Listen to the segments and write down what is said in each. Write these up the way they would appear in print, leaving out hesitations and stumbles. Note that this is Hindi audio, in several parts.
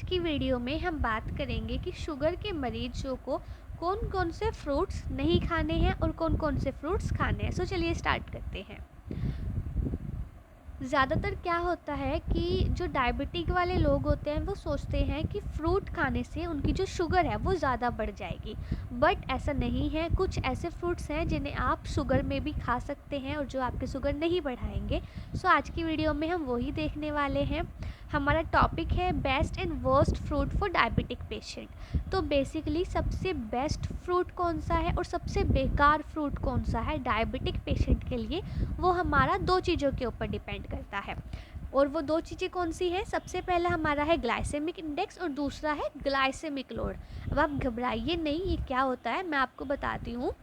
आज की वीडियो में हम बात करेंगे कि शुगर के मरीजों को कौन कौन से फ्रूट्स नहीं खाने हैं और कौन कौन से फ्रूट्स खाने हैं। चलिए स्टार्ट करते हैं। ज़्यादातर क्या होता है कि जो डायबिटिक वाले लोग होते हैं वो सोचते हैं कि फ्रूट खाने से उनकी जो शुगर है वो ज़्यादा बढ़ जाएगी, बट ऐसा नहीं है। कुछ ऐसे फ्रूट्स हैं जिन्हें आप शुगर में भी खा सकते हैं और जो आपकी शुगर नहीं बढ़ाएंगे। आज की वीडियो में हम वही देखने वाले हैं। हमारा टॉपिक है best and worst fruit for diabetic patient. तो बेसिकली सबसे बेस्ट फ्रूट कौन सा है और सबसे बेकार फ्रूट कौन सा है डायबिटिक पेशेंट के लिए, वो हमारा दो चीज़ों के ऊपर डिपेंड करता है। और वो दो चीज़ें कौन सी हैं? सबसे पहला हमारा है ग्लाइसेमिक इंडेक्स और दूसरा है ग्लाइसेमिक लोड। अब आप घबराइए नहीं, ये क्या होता है मैं आपको बताती हूँ।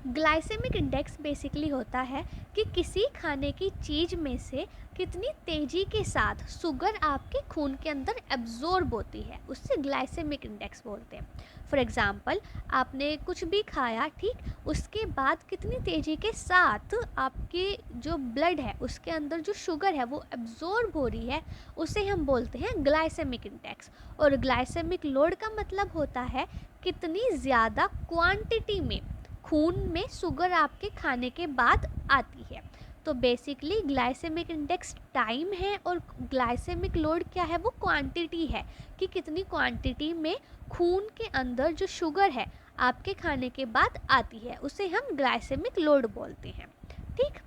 ग्लाइसेमिक इंडेक्स बेसिकली होता है कि किसी खाने की चीज़ में से कितनी तेज़ी के साथ शुगर आपके खून के अंदर एब्जॉर्ब होती है, उससे ग्लाइसेमिक इंडेक्स बोलते हैं। फॉर एग्ज़ाम्पल, आपने कुछ भी खाया, ठीक, उसके बाद कितनी तेज़ी के साथ आपके जो ब्लड है उसके अंदर जो शुगर है वो एब्जॉर्ब हो रही है, उसे हम बोलते हैं ग्लाइसेमिक इंडेक्स। और ग्लाइसेमिक लोड का मतलब होता है कितनी ज़्यादा क्वांटिटी में खून में शुगर आपके खाने के बाद आती है। तो बेसिकली ग्लाइसेमिक इंडेक्स टाइम है और ग्लाइसेमिक लोड क्या है? वो क्वांटिटी है कि कितनी क्वांटिटी में खून के अंदर जो शुगर है आपके खाने के बाद आती है, उसे हम ग्लाइसेमिक लोड बोलते हैं। ठीक,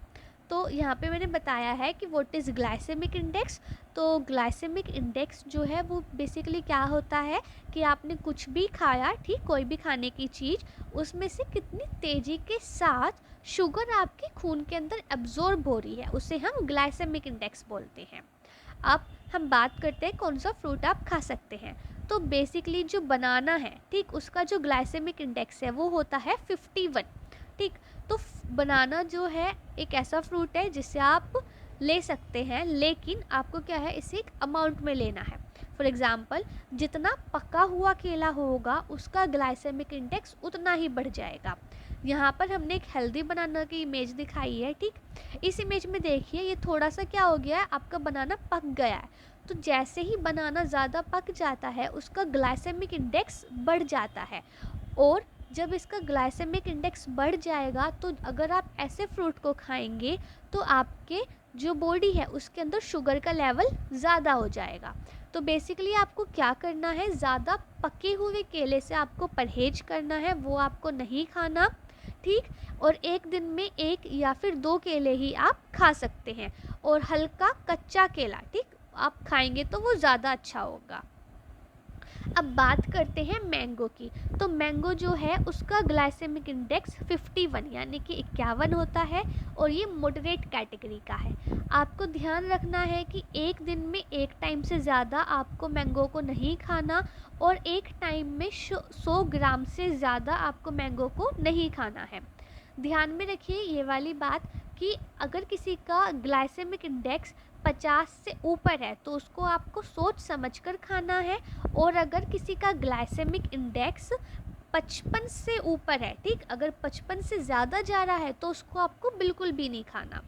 तो यहाँ पे मैंने बताया है कि व्हाट इज़ ग्लाइसेमिक इंडेक्स। तो ग्लाइसेमिक इंडेक्स जो है वो बेसिकली क्या होता है कि आपने कुछ भी खाया, ठीक, कोई भी खाने की चीज़, उसमें से कितनी तेज़ी के साथ शुगर आपके खून के अंदर एब्जॉर्ब हो रही है, उसे हम ग्लाइसेमिक इंडेक्स बोलते हैं। अब हम बात करते हैं कौन सा फ्रूट आप खा सकते हैं। तो बेसिकली जो बनाना है, ठीक, उसका जो ग्लाइसेमिक इंडेक्स है वो होता है 51। ठीक, तो बनाना जो है एक ऐसा फ्रूट है जिसे आप ले सकते हैं, लेकिन आपको क्या है, इसे एक अमाउंट में लेना है। फॉर एग्ज़ाम्पल, जितना पका हुआ केला होगा उसका ग्लाइसेमिक इंडेक्स उतना ही बढ़ जाएगा। यहाँ पर हमने एक हेल्दी बनाना की इमेज दिखाई है, ठीक। इस इमेज में देखिए, ये थोड़ा सा क्या हो गया है, आपका बनाना पक गया है। तो जैसे ही बनाना ज़्यादा पक जाता है उसका ग्लाइसेमिक इंडेक्स बढ़ जाता है, और जब इसका ग्लाइसेमिक इंडेक्स बढ़ जाएगा तो अगर आप ऐसे फ्रूट को खाएंगे तो आपके जो बॉडी है उसके अंदर शुगर का लेवल ज़्यादा हो जाएगा। तो बेसिकली आपको क्या करना है, ज़्यादा पके हुए केले से आपको परहेज करना है, वो आपको नहीं खाना, ठीक। और एक दिन में एक या फिर दो केले ही आप खा सकते हैं, और हल्का कच्चा केला, ठीक, आप खाएंगे तो वो ज़्यादा अच्छा होगा। अब बात करते हैं मैंगो की। तो मैंगो जो है उसका ग्लाइसेमिक इंडेक्स 51 यानी कि 51 होता है, और ये मॉडरेट कैटेगरी का है। आपको ध्यान रखना है कि एक दिन में एक टाइम से ज़्यादा आपको मैंगो को नहीं खाना, और एक टाइम में 100 ग्राम से ज़्यादा आपको मैंगो को नहीं खाना है। ध्यान में रखिए ये वाली बात कि अगर किसी का ग्लाइसेमिक इंडेक्स 50 से ऊपर है तो उसको आपको सोच समझ कर खाना है, और अगर किसी का ग्लाइसेमिक इंडेक्स 55 से ऊपर है, ठीक, अगर 55 से ज़्यादा जा रहा है तो उसको आपको बिल्कुल भी नहीं खाना।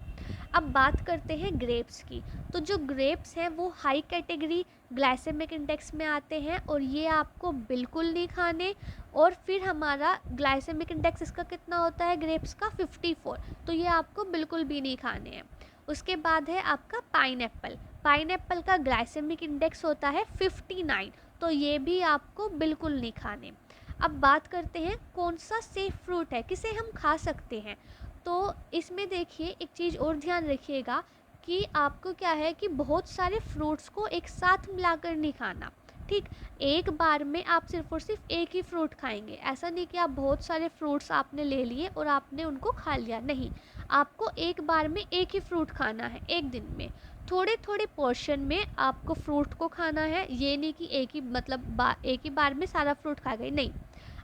अब बात करते हैं ग्रेप्स की। तो जो ग्रेप्स हैं वो हाई कैटेगरी ग्लाइसेमिक इंडेक्स में आते हैं, और ये आपको बिल्कुल नहीं खाने। और फिर हमारा ग्लाइसेमिक इंडेक्स इसका कितना होता है ग्रेप्स का? 54। तो ये आपको बिल्कुल भी नहीं खाने हैं। उसके बाद है आपका पाइनएप्पल। पाइनएप्पल का ग्लाइसेमिक इंडेक्स होता है 59, तो ये भी आपको बिल्कुल नहीं खाने। अब बात करते हैं कौन सा सेफ फ्रूट है, किसे हम खा सकते हैं। तो इसमें देखिए एक चीज़ और ध्यान रखिएगा कि आपको क्या है कि बहुत सारे फ्रूट्स को एक साथ मिलाकर नहीं खाना, ठीक। एक बार में आप सिर्फ और सिर्फ एक ही फ्रूट खाएंगे, ऐसा नहीं कि आप बहुत सारे फ्रूट्स आपने ले लिए और आपने उनको खा लिया, नहीं। आपको एक बार में एक ही फ्रूट खाना है एक दिन में। थोड़े थोड़े पोर्शन में आपको फ्रूट को खाना है, ये नहीं कि एक ही मतलब एक ही बार में सारा फ्रूट खा गए, नहीं।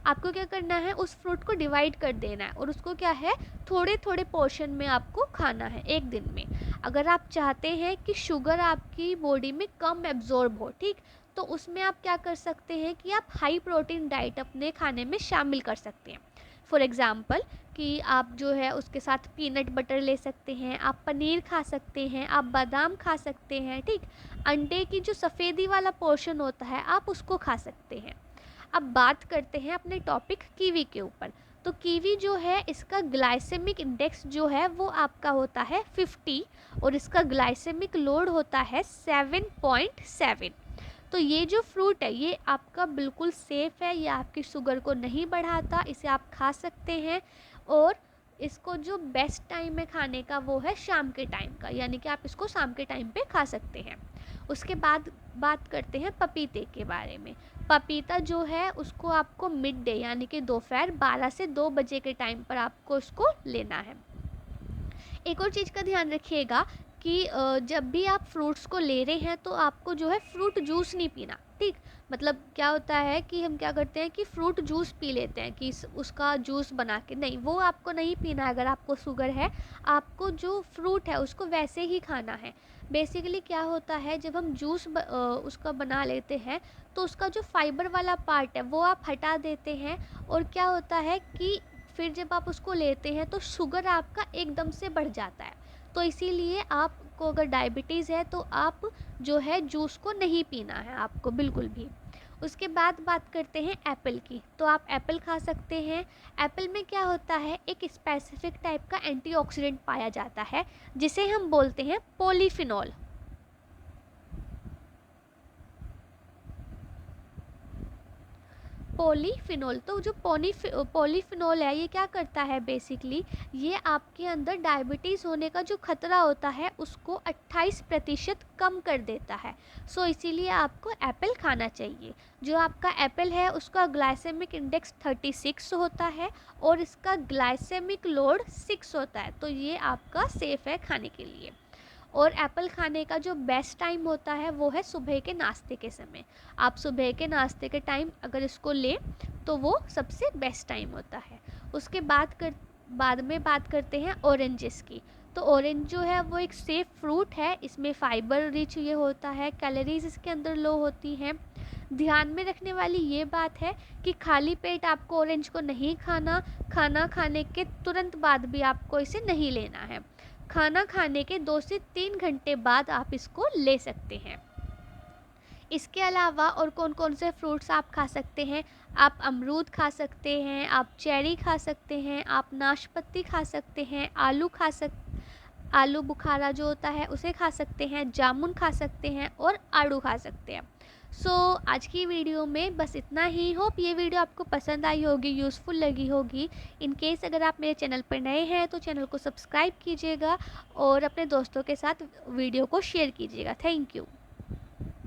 आपको क्या करना है, उस फ्रूट को डिवाइड कर देना है, और उसको क्या है, थोड़े थोड़े पोर्शन में आपको खाना है एक दिन में। अगर आप चाहते हैं कि शुगर आपकी बॉडी में कम एब्जॉर्ब हो, ठीक, तो उसमें आप क्या कर सकते हैं कि आप हाई प्रोटीन डाइट अपने खाने में शामिल कर सकते हैं। फॉर एग्ज़ाम्पल कि आप जो है उसके साथ पीनट बटर ले सकते हैं, आप पनीर खा सकते हैं, आप बादाम खा सकते हैं, ठीक। अंडे की जो सफ़ेदी वाला पोर्शन होता है आप उसको खा सकते हैं। अब बात करते हैं अपने टॉपिक कीवी के ऊपर। तो कीवी जो है इसका ग्लाइसेमिक इंडेक्स जो है वो आपका होता है 50 और इसका ग्लाइसेमिक लोड होता है 7.7। तो ये जो फ्रूट है ये आपका बिल्कुल सेफ़ है, ये आपकी शुगर को नहीं बढ़ाता, इसे आप खा सकते हैं। और इसको जो बेस्ट टाइम है खाने का वो है शाम के टाइम का, यानी कि आप इसको शाम के टाइम पे खा सकते हैं। उसके बाद बात करते हैं पपीते के बारे में। पपीता जो है उसको आपको मिड डे यानी कि दोपहर 12 से 2 बजे के टाइम पर आपको उसको लेना है। एक और चीज़ का ध्यान रखिएगा कि जब भी आप फ्रूट्स को ले रहे हैं तो आपको जो है फ्रूट जूस नहीं पीना, ठीक। मतलब क्या होता है कि हम क्या करते हैं कि फ्रूट जूस पी लेते हैं कि उसका जूस बना के, नहीं, वो आपको नहीं पीना है। अगर आपको शुगर है, आपको जो फ्रूट है उसको वैसे ही खाना है। बेसिकली क्या होता है, जब हम जूस उसका बना लेते हैं तो उसका जो फाइबर वाला पार्ट है वो आप हटा देते हैं, और क्या होता है कि फिर जब आप उसको लेते हैं तो शुगर आपका एकदम से बढ़ जाता है। तो इसीलिए आपको अगर डायबिटीज़ है तो आप जो है जूस को नहीं पीना है आपको बिल्कुल भी। उसके बाद बात करते हैं एप्पल की। तो आप एप्पल खा सकते हैं। एप्पल में क्या होता है, एक स्पेसिफिक टाइप का एंटीऑक्सीडेंट पाया जाता है जिसे हम बोलते हैं पॉलीफिनॉल। पॉलीफिनॉल, तो जो पॉलीफिनॉल है ये क्या करता है, बेसिकली ये आपके अंदर डायबिटीज़ होने का जो खतरा होता है उसको 28% कम कर देता है। सो इसीलिए आपको एप्पल खाना चाहिए। जो आपका एप्पल है उसका ग्लाइसेमिक इंडेक्स 36 होता है और इसका ग्लाइसेमिक लोड 6 होता है, तो ये आपका सेफ़ है खाने के लिए। और एप्पल खाने का जो बेस्ट टाइम होता है वो है सुबह के नाश्ते के समय। आप सुबह के नाश्ते के टाइम अगर इसको लें तो वो सबसे बेस्ट टाइम होता है। उसके बाद में बात करते हैं ऑरेंजेस की। तो ऑरेंज जो है वो एक सेफ फ्रूट है, इसमें फाइबर रिच ये होता है, कैलोरीज इसके अंदर लो होती हैं। ध्यान में रखने वाली ये बात है कि खाली पेट आपको ऑरेंज को नहीं खाना, खाना खाने के तुरंत बाद भी आपको इसे नहीं लेना है। खाना खाने के 2 से 3 घंटे बाद आप इसको ले सकते हैं। इसके अलावा और कौन कौन से फ्रूट्स आप खा सकते हैं, आप अमरूद खा सकते हैं, आप चेरी खा सकते हैं, आप नाशपाती खा सकते हैं, आलू बुखारा जो होता है उसे खा सकते हैं, जामुन खा सकते हैं और आड़ू खा सकते हैं। सो आज की वीडियो में बस इतना ही। होप ये वीडियो आपको पसंद आई होगी, यूज़फुल लगी होगी। इन केस अगर आप मेरे चैनल पर नए हैं तो चैनल को सब्सक्राइब कीजिएगा और अपने दोस्तों के साथ वीडियो को शेयर कीजिएगा। Thank you.